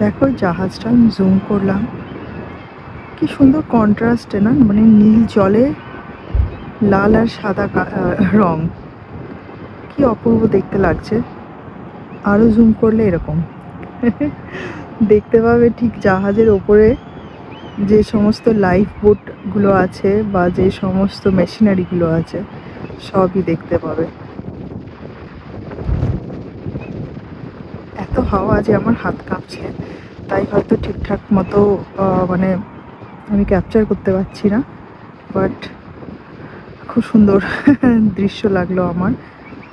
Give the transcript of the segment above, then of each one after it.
দেখো জাহাজটা আমি জুম করলাম, কি সুন্দর কন্ট্রাস্টে না, মানে নীল জলে লাল আর সাদা রং, কি অপূর্ব দেখতে লাগছে। আরও জুম করলে এরকম দেখতে পাবে ঠিক জাহাজের ওপরে যে সমস্ত লাইফ বোটগুলো আছে বা যে সমস্ত মেশিনারিগুলো আছে সবই দেখতে পাবে। এত হাওয়া যে আমার হাত কাঁপছে, তাই হয়তো ঠিকঠাক মতো মানে আমি ক্যাপচার করতে পারছি না, বাট খুব সুন্দর দৃশ্য লাগলো আমার,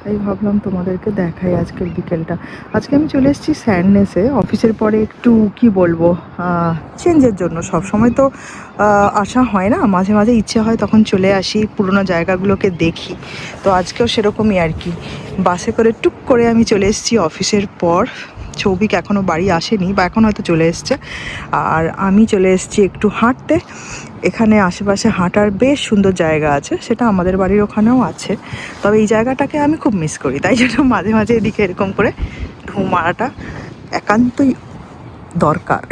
তাই ভাবলাম তোমাদেরকে দেখাই আজকের বিকেলটা। আজকে আমি চলে এসেছি স্যান্ডনেসে অফিসের পরে একটু কি বলবো চেঞ্জের জন্য। সব সময় তো আসা হয় না, মাঝে মাঝে ইচ্ছে হয় তখন চলে আসি, পুরোনো জায়গাগুলোকে দেখি। তো আজকেও সেরকমই আর কি, বাসে করে টুক করে আমি চলে এসেছি অফিসের পর। সৌভিক এখনও বাড়ি আসেনি বা এখন হয়তো চলে এসছে, আর আমি চলে এসেছি একটু হাঁটতে। এখানে আশেপাশে হাঁটার বেশ সুন্দর জায়গা আছে, সেটা আমাদের বাড়ির ওখানেও আছে, তবে এই জায়গাটাকে আমি খুব মিস করি, তাই জন্য মাঝে মাঝে এদিকে এরকম করে ঢু মারাটা একান্তই দরকার।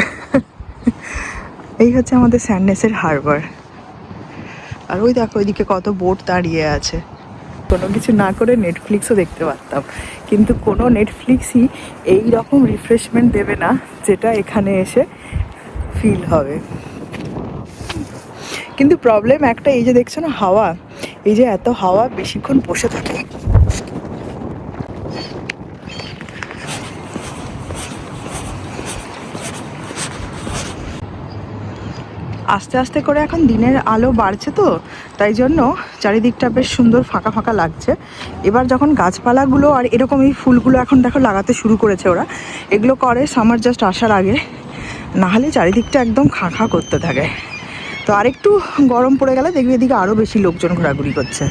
এই হচ্ছে আমাদের স্যান্ডনেসের হারবার, আর ওই দেখো ওইদিকে কত বোট দাঁড়িয়ে আছে। কোনো কিছু না করে নেটফ্লিক্সও দেখতে পারতাম, কিন্তু কোনো নেটফ্লিক্সই এই রকম রিফ্রেশমেন্ট দেবে না যেটা এখানে এসে ফিল হবে। কিন্তু প্রবলেম একটা, এই যে দেখছো না হাওয়া, এই যে এত হাওয়া বেশিক্ষণ বসে থাকে আস্তে আস্তে করে এখন দিনের আলো বাড়ছে, তো তাই জন্য চারিদিকটা বেশ সুন্দর ফাঁকা ফাঁকা লাগছে। এবার যখন গাছপালাগুলো আর এরকম এই ফুলগুলো এখন দেখো লাগাতে শুরু করেছে ওরা, এগুলো করে সামার জাস্ট আসার আগে, নাহলে চারিদিকটা একদম খাঁ খাঁ করতে থাকে। তো আরেকটু গরম পড়ে গেলে দেখবি এদিকে আরও বেশি লোকজন ঘোরাঘুরি করছে।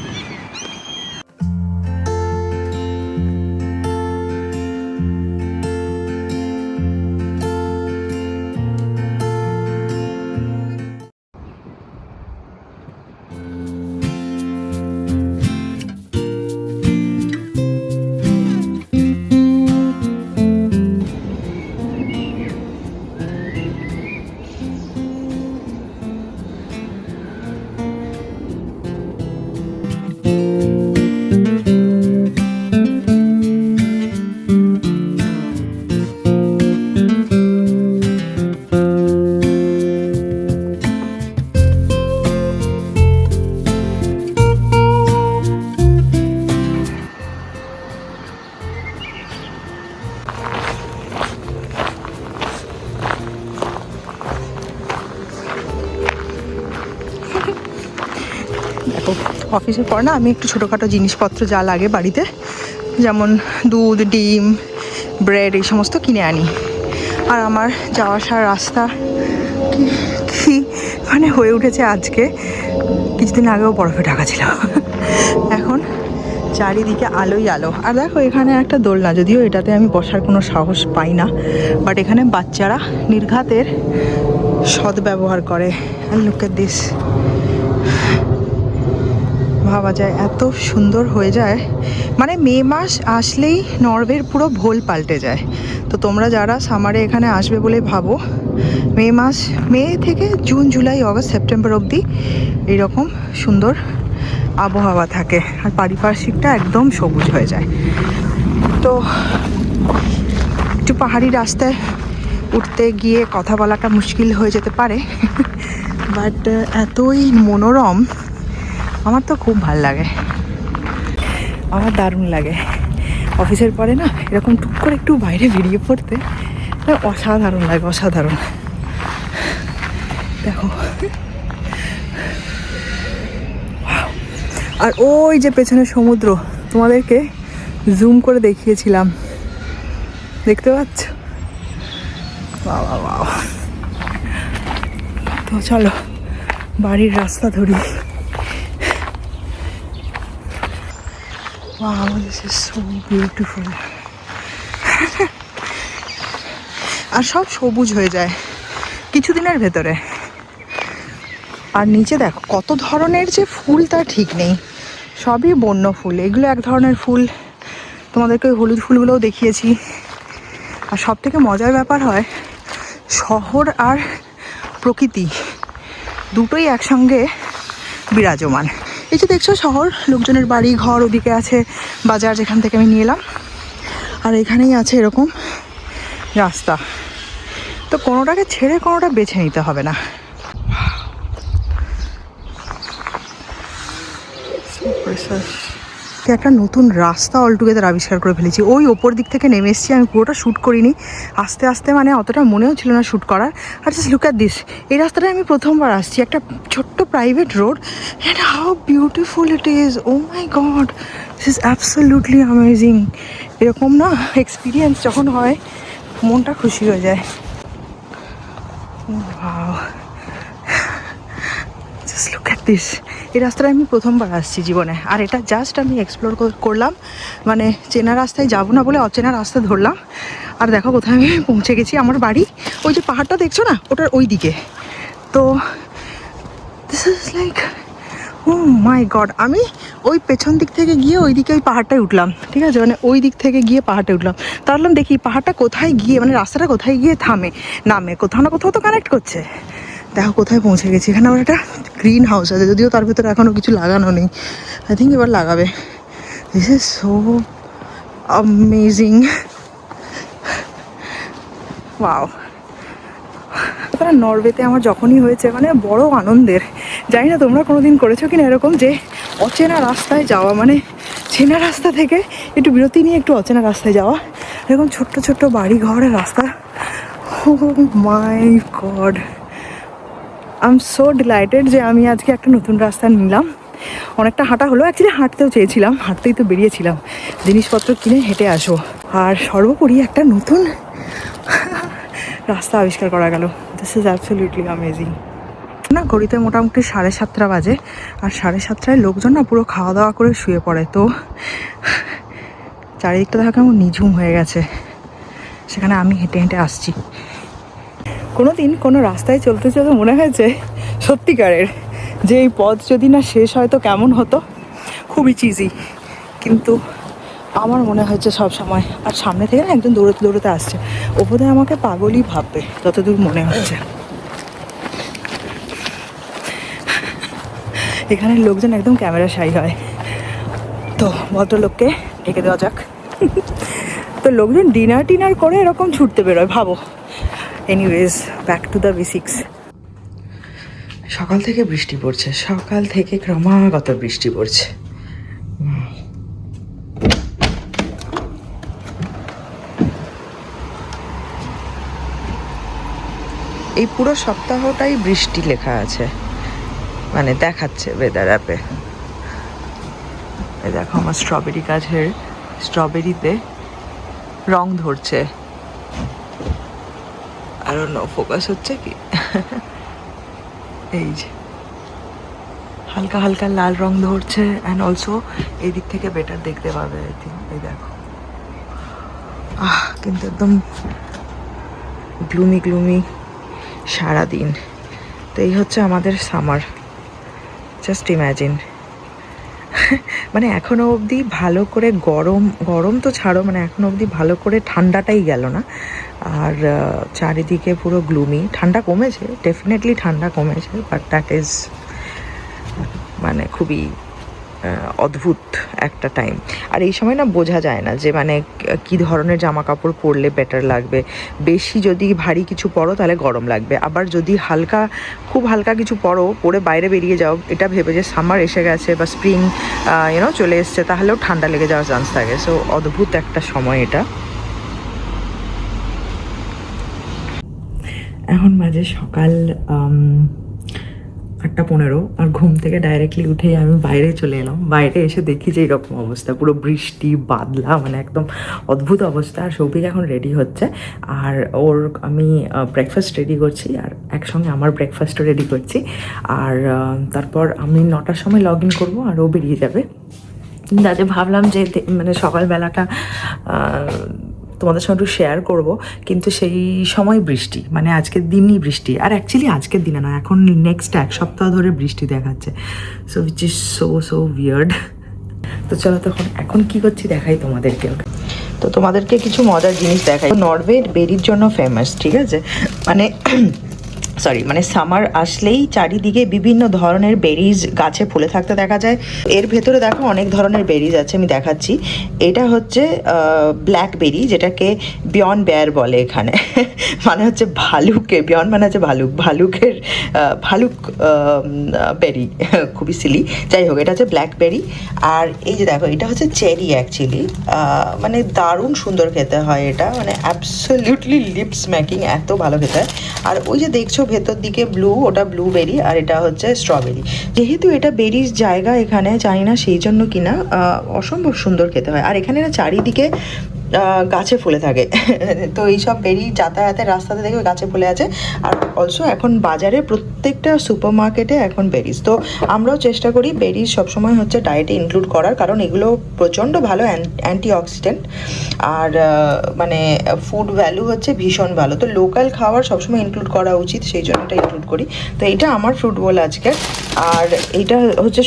দেখো অফিসের পর না আমি একটু ছোটোখাটো জিনিসপত্র যা লাগে বাড়িতে, যেমন দুধ, ডিম, ব্রেড, এই সমস্ত কিনে আনি। আর আমার যাওয়া আসার রাস্তা কি মানে হয়ে উঠেছে আজকে, কিছুদিন আগেও বরফে ঢাকা ছিল, এখন চারিদিকে আলোই আলো। আর দেখো এখানে একটা দোলনা, যদিও এটাতে আমি বসার কোনো সাহস পাই না, বাট এখানে বাচ্চারা নির্ঘাতের সদ্ব্যবহার করে। আর লুক এট দিস, ভাবা যায় এত সুন্দর হয়ে যায়, মানে মে মাস আসলেই নরওয়ের পুরো ভোল পাল্টে যায়। তো তোমরা যারা সামারে এখানে আসবে বলে ভাবো, মে থেকে জুন, জুলাই, আগস্ট, সেপ্টেম্বর অবধি এইরকম সুন্দর আবহাওয়া থাকে, আর পারিপার্শ্বিকটা একদম সবুজ হয়ে যায়। তো একটু পাহাড়ি রাস্তায় উঠতে গিয়ে কথা বলাটা মুশকিল হয়ে যেতে পারে, বাট এতই মনোরম, আমার তো খুব ভাল লাগে, আমার দারুণ লাগে। অফিসের পরে না এরকম টুক করে একটু বাইরে বেরিয়ে পড়তে অসাধারণ লাগে, অসাধারণ। দেখো, আর ওই যে পেছনে সমুদ্র, তোমাদেরকে জুম করে দেখিয়েছিলাম, দেখতে পাচ্ছ? বাবা বাবা। তো চলো বাড়ির রাস্তা ধরি। Wow, this is so beautiful. আর সব সবুজ হয়ে যায় কিছুদিনের ভেতরে। আর নিচে দেখো কত ধরনের যে ফুল তা ঠিক নেই, সবই বন্য ফুল। এগুলো এক ধরনের ফুল, তোমাদেরকে ওই হলুদ ফুলগুলোও দেখিয়েছি। আর সব থেকে মজার ব্যাপার হয়, শহর আর প্রকৃতি দুটোই একসঙ্গে বিরাজমান। এই যে দেখছো শহর, লোকজনের বাড়ি ঘর, ওদিকে আছে বাজার যেখান থেকে আমি নিয়ে এলাম, আর এখানেই আছে এরকম রাস্তা। তো কোনোটাকে ছেড়ে কোনোটা বেছে নিতে হবে না। একটা নতুন রাস্তা অলটুগেদার আবিষ্কার করে ফেলেছি। ওই ওপর দিক থেকে নেমে এসেছি, আমি পুরোটা শ্যুট করিনি, আস্তে আস্তে মানে অতটা মনেও ছিল না শ্যুট করার। আর জাস্ট লুক অ্যাট দিস, এই রাস্তাটায় আমি প্রথমবার আসছি, একটা ছোট্ট private road, and how beautiful it is. Oh my God, this is absolutely amazing. এরকম না এক্সপিরিয়েন্স যখন হয় মনটা খুশি হয়ে যায়। Wow, just look at this. এই রাস্তাটা আমি প্রথমবার আসছি জীবনে, আর এটা জাস্ট আমি এক্সপ্লোর করলাম, মানে চেনা রাস্তায় যাবো না বলে অচেনা রাস্তা ধরলাম। আর দেখো কোথায় আমি পৌঁছে গেছি। আমার বাড়ি ওই যে পাহাড়টা দেখছো না, ওটার ওই দিকে। তো this is like, oh my God, আমি ওই পেছন দিক থেকে গিয়ে ওই দিকে ওই পাহাড়টায় উঠলাম, ঠিক আছে, মানে ওই দিক থেকে গিয়ে পাহাড়টায় উঠলাম। তাহলে দেখি পাহাড়টা কোথায় গিয়ে, মানে রাস্তাটা কোথায় গিয়ে নামে, কোথাও না কোথাও তো কানেক্ট করছে। দেখো কোথায় পৌঁছে গেছি। এখানে আবার একটা গ্রিন হাউস আছে, যদিও তার ভিতরে এখনও কিছু লাগানো নেই, আই থিঙ্ক এবার লাগাবে। This is so amazing, wow. তারা নরওয়েতে আমার যখনই হয়েছে মানে বড় আনন্দের। জানি না তোমরা কোনোদিন করেছো কিনা এরকম, যে অচেনা রাস্তায় যাওয়া, মানে চেনা রাস্তা থেকে একটু বিরতি নিয়ে একটু অচেনা রাস্তায় যাওয়া, এরকম ছোট্ট ছোট্ট বাড়ি ঘরের রাস্তা। Oh my god, I am so delighted যে আমি আজকে একটা নতুন রাস্তা নিলাম। অনেকটা হাঁটা হলো, অ্যাকচুয়ালি হাঁটতেও চেয়েছিলাম, হাঁটতেই তো বেরিয়েছিলাম, জিনিসপত্র কিনে হেঁটে আসো। আর সর্বোপরি একটা নতুন রাস্তা আবিষ্কার করা গেল। This is absolutely amazing. না ঘড়িতে মোটামুটি 7:30 বাজে, আর 7:30টায় লোকজন না পুরো খাওয়া দাওয়া করে শুয়ে পড়ে। তো চারিদিকটা দেখা কেমন নিঝুম হয়ে গেছে, সেখানে আমি হেঁটে হেঁটে আসছি। কোনো দিন কোনো রাস্তায় চলতে চলতে মনে হয়েছে সত্যিকারের যে এই পথ যদি না শেষ হয় তো কেমন হতো, খুবই চিজি, কিন্তু আমার মনে হচ্ছে সব সময়। আর সামনে থেকে না একজন দৌড়তে দৌড়তে আসছে, ওপরে আমাকে পাগলই ভাববে যতদূর মনে হচ্ছে। এখানের লোকজন একদম ক্যামেরা শাই হয়, তো ভদ্রলোককে ঢেকে দেওয়া যাক। তো লোকজন ডিনার করে এরকম ছুটতে বেরোয়, ভাবো। Anyways, back to the basics. সকাল থেকে বৃষ্টি পড়ছে, সকাল থেকে ক্রমাগত বৃষ্টি পড়ছে। এই পুরো সপ্তাহটাই বৃষ্টি লেখা আছে, মানে দেখাচ্ছে ওয়েদার অ্যাপে। এই দেখো আমার স্ট্রবেরি গাছের স্ট্রবেরিতে রং ধরছে, আর অন্য ফোকাস হচ্ছে কি, এই যে হালকা হালকা লাল রং ধরছে। অ্যান্ড অলসো এই দিক থেকে বেটার দেখতে পাবে আই থিঙ্ক। এই দেখো, কিন্তু একদম গ্লুমি সারাদিন। তো এই হচ্ছে আমাদের সামার, জাস্ট ইম্যাজিন। মানে এখনো অবধি ভালো করে গরম তো ছাড়ো, মানে এখনো অবধি ভালো করে ঠান্ডাটাই গেল না। আর চারিদিকে পুরো গ্লুমি। ঠান্ডা কমেছে, ডেফিনেটলি ঠান্ডা কমেছে, বাট দ্যাট ইজ মানে খুবই অদ্ভুত একটা টাইম। আর এই সময় না বোঝা যায় না যে মানে কী ধরনের জামা কাপড় পরলে বেটার লাগবে। বেশি যদি ভারী কিছু পরো তাহলে গরম লাগবে, আবার যদি খুব হালকা কিছু পরে বাইরে বেরিয়ে যাও এটা ভেবে যে সামার এসে গেছে বা স্প্রিং চলে এসছে, তাহলেও ঠান্ডা লেগে যাওয়ার চান্স থাকে। সো অদ্ভুত একটা সময় এটা। এখন বাজে সকাল 8:15, আর ঘুম থেকে ডাইরেক্টলি উঠেই আমি বাইরে চলে এলাম। বাইরে এসে দেখি যে এরকম অবস্থা, পুরো বৃষ্টি বাদলা, মানে একদম অদ্ভুত অবস্থা। আর সৌভিক এখন রেডি হচ্ছে, আর আমি ব্রেকফাস্ট রেডি করছি, আর একসঙ্গে আমার ব্রেকফাস্টও রেডি করছি। আর তারপর আমি 9টার সময় লগ ইন করবো, আর ও বেরিয়ে যাবে। তাতে ভাবলাম যে মানে সকালবেলাটা তোমাদের সঙ্গে একটু শেয়ার করবো, কিন্তু সেই সময় বৃষ্টি, মানে আজকের দিনই বৃষ্টি। আর অ্যাকচুয়ালি আজকের দিনে না, এখন নেক্সট 1 সপ্তাহ ধরে বৃষ্টি দেখাচ্ছে। So which is so weird. তো চলো তখন এখন কী করছি দেখাই তোমাদেরকে। তো তোমাদেরকে কিছু মজার জিনিস দেখাই। নরওয়ে বেরির জন্য ফেমাস, ঠিক আছে? মানে মানে সামার আসলেই চারিদিকে বিভিন্ন ধরনের বেরিজ গাছে ফুলে থাকতে দেখা যায়। এর ভেতরে দেখো অনেক ধরনের বেরিজ আছে, আমি দেখাচ্ছি। এটা হচ্ছে ব্ল্যাকবেরি, যেটাকে বিয়ন বেয়ার বলে এখানে। মানে হচ্ছে ভালুকে, বিয়ন মানে হচ্ছে ভালুক, ভালুকের ভালুক বেরি। খুবই সিলি, যাই হোক, এটা হচ্ছে ব্ল্যাকবেরি। আর এই যে দেখো, এটা হচ্ছে চেরি অ্যাকচুয়ালি। মানে দারুণ সুন্দর খেতে হয় এটা, মানে অ্যাবসলিউটলি লিপস স্ম্যাকিং, এত ভালো খেতে হয়। আর ওই যে দেখছো ভেতর দিকে ব্লু, ওটা ব্লুবেরি, আর এটা হচ্ছে স্ট্রবেরি। যেহেতু এটা বেরির জায়গা এখানে, জানি না সেই জন্য কিনা অসম্ভব সুন্দর খেতে হয়। আর এখানে না চারিদিকে গাছে ফুলে থাকে। তো এইসব বেরি যাতায়াতের রাস্তাতে দেখবে গাছে ফুলে আছে। আর অলসো এখন বাজারে প্রত্যেকটা সুপার মার্কেটে এখন বেরিজ। তো আমরাও চেষ্টা করি বেরিজ সবসময় হচ্ছে ডায়েটে ইনক্লুড করার, কারণ এগুলো প্রচণ্ড ভালো অ্যান্টি অক্সিডেন্ট। আর মানে ফুড ভ্যালু হচ্ছে ভীষণ ভালো। তো লোকাল খাবার সবসময় ইনক্লুড করা উচিত, সেই জন্য এটা ইনক্লুড করি। তো এইটা আমার ফ্রুট বোল আজকে। আর এইটা হচ্ছে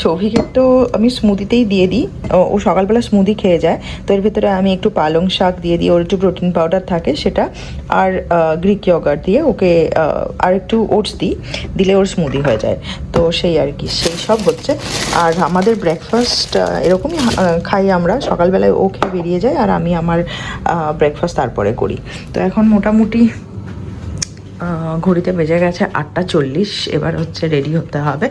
সৌভিকের তো আমি স্মুদিতেই দিয়ে দিই, ও সকালবেলা স্মুদি খেয়ে যায়। তো এর ভিতরে আমি একটু পালং শাক দিয়ে দিই, ওর একটু প্রোটিন পাউডার থাকে সেটা, আর গ্রিক ইয়গার্ট দিয়ে ওকে, আর একটু ওটস দিলে ওর স্মুদি হয়ে যায়। তো সেই আর কি, সেই সব হচ্ছে। আর আমাদের ব্রেকফাস্ট এরকমই খাই আমরা, সকালবেলায় ও খেয়ে বেরিয়ে যায়, আর আমি আমার ব্রেকফাস্ট তারপরে করি। তো এখন মোটামুটি ঘড়িতে বেজে গেছে 8:40, এবার হচ্ছে রেডি হতে হবে।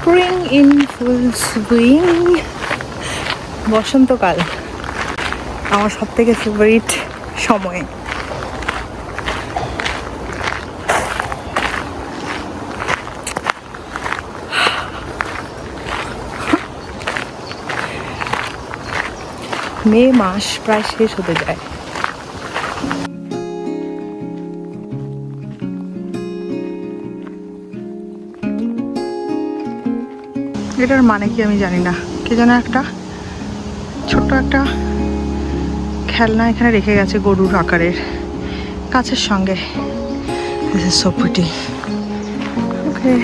স্প্রিং ইন ফুল সুইং, বসন্তকাল আমার সব থেকে ফেভারিট সময়। মে মাস প্রায় শেষ হতে যায়। এটার মানে কি আমি জানি না, কে যেন একটা ছোট্ট একটা খেলনা এখানে রেখে গেছে গরুর আকারের, কাছের সঙ্গে। This is so pretty. Okay.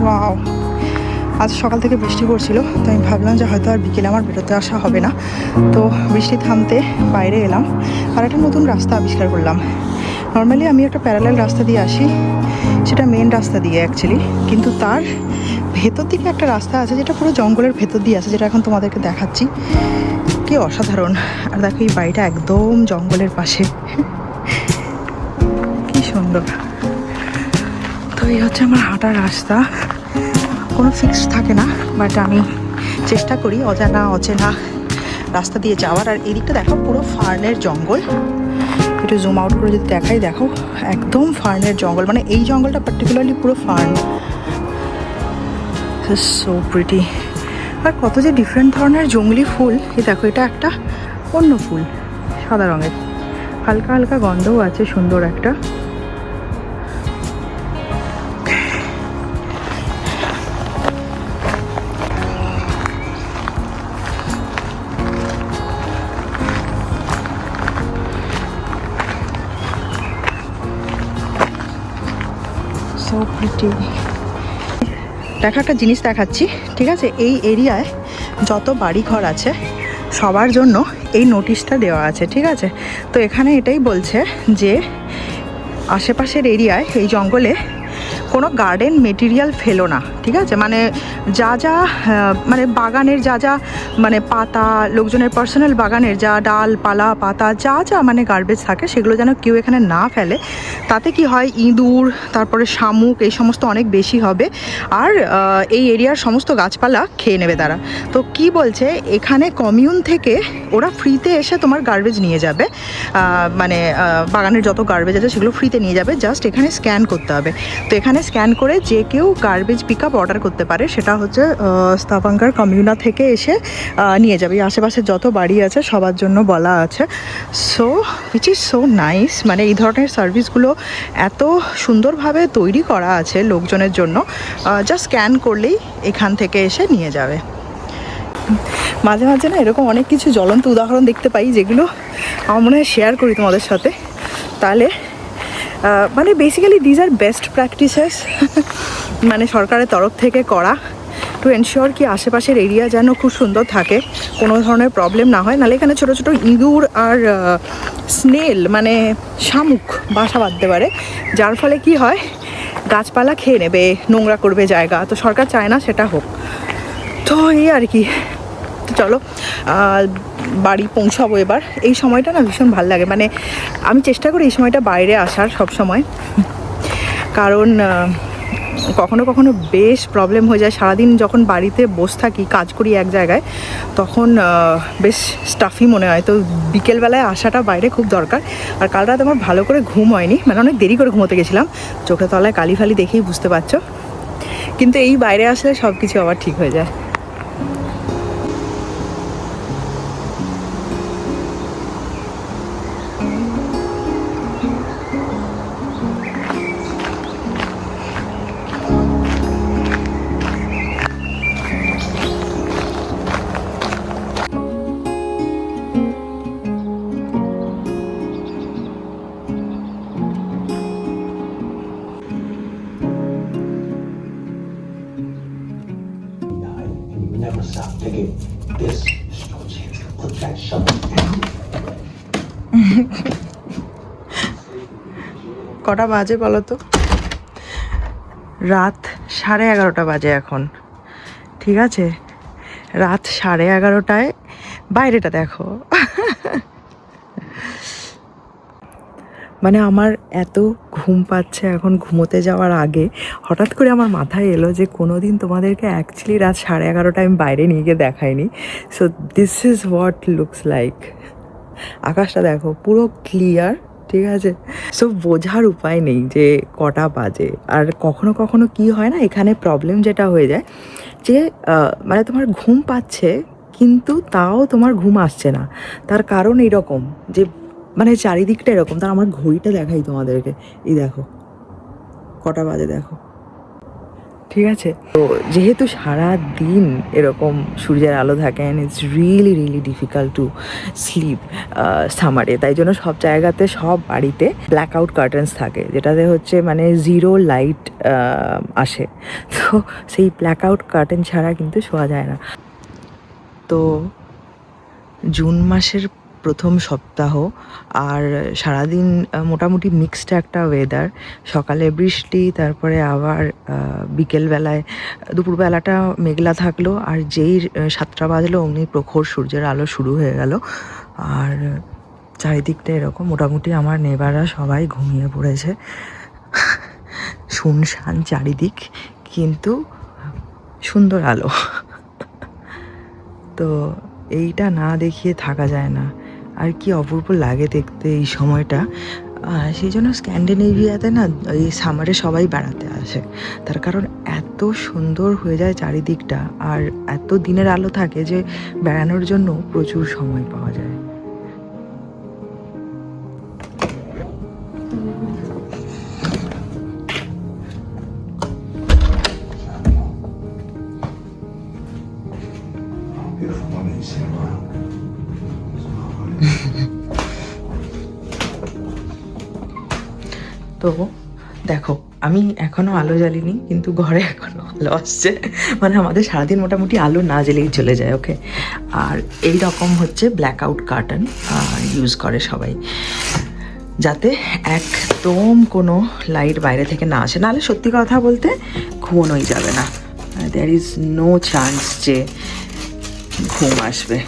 Wow, আজ সকাল থেকে বৃষ্টি পড়ছিল, তো আমি ভাবলাম যে হয়তো আর বিকেলে আমার বেরোতে আসা হবে না। তো বৃষ্টি থামতে বাইরে এলাম, আর একটা নতুন রাস্তা আবিষ্কার করলাম। নর্মালি আমি একটা প্যারালাল রাস্তা দিয়ে আসি, সেটা মেন রাস্তা দিয়ে অ্যাকচুয়ালি, কিন্তু তার ভেতর দিকে একটা রাস্তা আছে যেটা পুরো জঙ্গলের ভেতর দিয়ে আছে, যেটা এখন তোমাদেরকে দেখাচ্ছি। কি অসাধারণ! আর দেখো, এই বাড়িটা একদম জঙ্গলের পাশে, কি সুন্দর। তো এই হচ্ছে আমার হাঁটার রাস্তা, কোনো ফিক্স থাকে না, বাট আমি চেষ্টা করি অজানা অচেনা রাস্তা দিয়ে যাওয়ার। আর এদিকটা দেখো পুরো ফার্নের জঙ্গল, একটু জুম আউট করে যদি দেখাই, দেখো একদম ফার্নের জঙ্গল, মানে এই জঙ্গলটা পার্টিকুলারলি পুরো ফার্ন। So pretty. আর কত যে ডিফারেন্ট ধরনের জঙ্গলি ফুল, এই দেখো এটা একটা অন্য ফুল, সাদা রঙের, হালকা হালকা গন্ধও আছে, সুন্দর একটা। So pretty. দেখা একটা জিনিস দেখাচ্ছি, ঠিক আছে? এই এরিয়ায় যত বাড়িঘর আছে সবার জন্য এই নোটিশটা দেওয়া আছে, ঠিক আছে? তো এখানে এটাই বলছে যে আশেপাশের এরিয়ায় এই জঙ্গলে কোনো গার্ডেন মেটেরিয়াল ফেলো না, ঠিক আছে? মানে যা যা মানে বাগানের যা যা মানে পাতা, লোকজনের পার্সোনাল বাগানের যা ডালপালা পাতা যা যা মানে গার্বেজ থাকে সেগুলো যেন কেউ এখানে না ফেলে। তাতে কি হয়, ইঁদুর, তারপরে শামুক, এই সমস্ত অনেক বেশি হবে, আর এই এরিয়ার সমস্ত গাছপালা খেয়ে নেবে তারা। তো কি বলছে, এখানে কমিউন থেকে ওরা ফ্রিতে এসে তোমার গার্বেজ নিয়ে যাবে, মানে বাগানের যত গার্বেজ আছে সেগুলো ফ্রিতে নিয়ে যাবে, জাস্ট এখানে স্ক্যান করতে হবে। তো এখানে স্ক্যান করে যে কেউ গার্বেজ পিক আপ অর্ডার করতে পারে, সেটা হচ্ছে স্তাভাঙ্কার কমিউনা থেকে এসে নিয়ে যাবে। আশেপাশে যত বাড়ি আছে সবার জন্য বলা আছে। So which is so nice, মানে এই ধরনের সার্ভিসগুলো এত সুন্দরভাবে তৈরি করা আছে লোকজনের জন্য, জাস্ট স্ক্যান করলেই এখান থেকে এসে নিয়ে যাবে। মাঝে মাঝে না এরকম অনেক কিছু জ্বলন্ত উদাহরণ দেখতে পাই যেগুলো আমার মনে হয় শেয়ার করি তোমাদের সাথে, তাহলে মানে basically these are best practices মানে সরকারের তরফ থেকে করা, টু এনশিওর কি আশেপাশের এরিয়া যেন খুব সুন্দর থাকে, কোনো ধরনের প্রবলেম না হয়। নাহলে এখানে ছোটো ছোটো ইঁদুর আর স্নেল মানে শামুক বাসা বাঁধতে পারে, যার ফলে কি হয়, গাছপালা খেয়ে নেবে, নোংরা করবে জায়গা। তো সরকার চায় না সেটা হোক। তো এই আর কি, চলো বাড়ি পৌঁছাবো এবার। এই সময়টা না ভীষণ ভালো লাগে, মানে আমি চেষ্টা করি এই সময়টা বাইরে আসার সব সময়, কারণ কখনো কখনো বেশ প্রবলেম হয়ে যায়। সারাদিন যখন বাড়িতে বসে থাকি, কাজ করি এক জায়গায়, তখন বেশ স্টাফি মনে হয়। তো বিকেলবেলায় আসাটা বাইরে খুব দরকার। আর কাল রাত আমার ভালো করে ঘুম হয়নি, মানে অনেক দেরি করে ঘুমোতে গেছিলাম, চোখের তলায় কালি ফালি দেখেই বুঝতে পারছো। কিন্তু এই বাইরে আসলে সব কিছু আবার ঠিক হয়ে যায়। Never stop digging. This is no chance to put that shovel down. কটা বাজে বলো তো? রাত 11:30 বাজে এখন, ঠিক আছে? রাত 11:30টায় বাইরেটা দেখো। মানে আমার এত ঘুম পাচ্ছে এখন, ঘুমোতে যাওয়ার আগে হঠাৎ করে আমার মাথায় এলো যে কোনো দিন তোমাদেরকে অ্যাকচুয়ালি রাত 11:30টায় আমি বাইরে নিয়ে গিয়ে দেখাইনি। So this is what looks like. আকাশটা দেখো পুরো ক্লিয়ার, ঠিক আছে? সো বোঝার উপায় নেই যে কটা বাজে। আর কখনো কখনো কি হয় না, এখানে প্রবলেম যেটা হয়ে যায় যে মানে তোমার ঘুম পাচ্ছে কিন্তু তাও তোমার ঘুম আসছে না। তার কারণ এইরকম যে মানে চারিদিকটা এরকম। তার আমার ঘড়িটা দেখাই তোমাদেরকে, এই দেখো কটা বাজে দেখো, ঠিক আছে? তো যেহেতু সারা দিন এরকম সূর্যের আলো থাকে, and it's really really difficult to sleep সামারে, তাই জন্য সব জায়গাতে সব বাড়িতে ব্ল্যাক আউট কার্টেন্স থাকে, যেটাতে হচ্ছে মানে জিরো লাইট আসে। তো সেই ব্ল্যাক আউট কার্টেন ছাড়া কিন্তু শোয়া যায় না। তো জুন মাসের প্রথম সপ্তাহ, আর সারাদিন মোটামুটি মিক্সড একটা ওয়েদার। সকালে বৃষ্টি, তারপরে আবার বিকেলবেলায়, দুপুরবেলাটা মেঘলা থাকলো, আর যেই 7টা বাজলো অমনি প্রখর সূর্যের আলো শুরু হয়ে গেল। আর চারিদিকটা এরকম, মোটামুটি আমার নেবাররা সবাই ঘুমিয়ে পড়েছে, শুনশান চারিদিক, কিন্তু সুন্দর আলো। তো এইটা না দেখিয়ে থাকা যায় না। আর কি অপূর্ব লাগে দেখতে এই সময়টা। সেই জন্য স্ক্যান্ডিনেভিয়াতে না এই সামারে সবাই বেড়াতে আসে, তার কারণ এত সুন্দর হয়ে যায় চারিদিকটা, আর এত দিনের আলো থাকে যে বেড়ানোর জন্য প্রচুর সময় পাওয়া যায়। Beautiful woman you see around. তো দেখো আমি এখনো আলো জ্বালিনি, কিন্তু ঘরে এখনো আলো আসছে, মানে আমাদের সারাদিন মোটামুটি আলো না জ্বেলেই চলে যায়। ওকে, আর এই রকম হচ্ছে ব্ল্যাক আউট কার্টেন ইউজ করে সবাই, যাতে একদম কোনো লাইট বাইরে থেকে না আসে, নাহলে সত্যি কথা বলতে ঘুমোনোই যাবে না। দেয়ার ইজ নো চান্স যে ঘুম আসবে।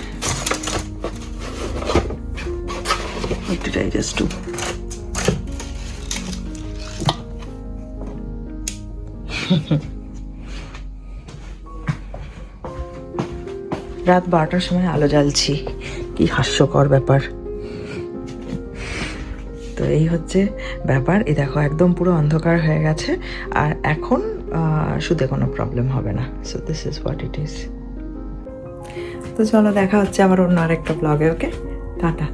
একটু ট্রাই জাস্ট টু রাত 12টার সময় আলো জ্বালছি, কি হাস্যকর ব্যাপার। তো এই হচ্ছে ব্যাপার। এই দেখো একদম পুরো অন্ধকার হয়ে গেছে, আর এখন শুধু কোনো প্রবলেম হবে না। So this is what it is. তো চলো দেখা হচ্ছে আবার অন্য আরেকটা ব্লগে। ওকে, টাটা।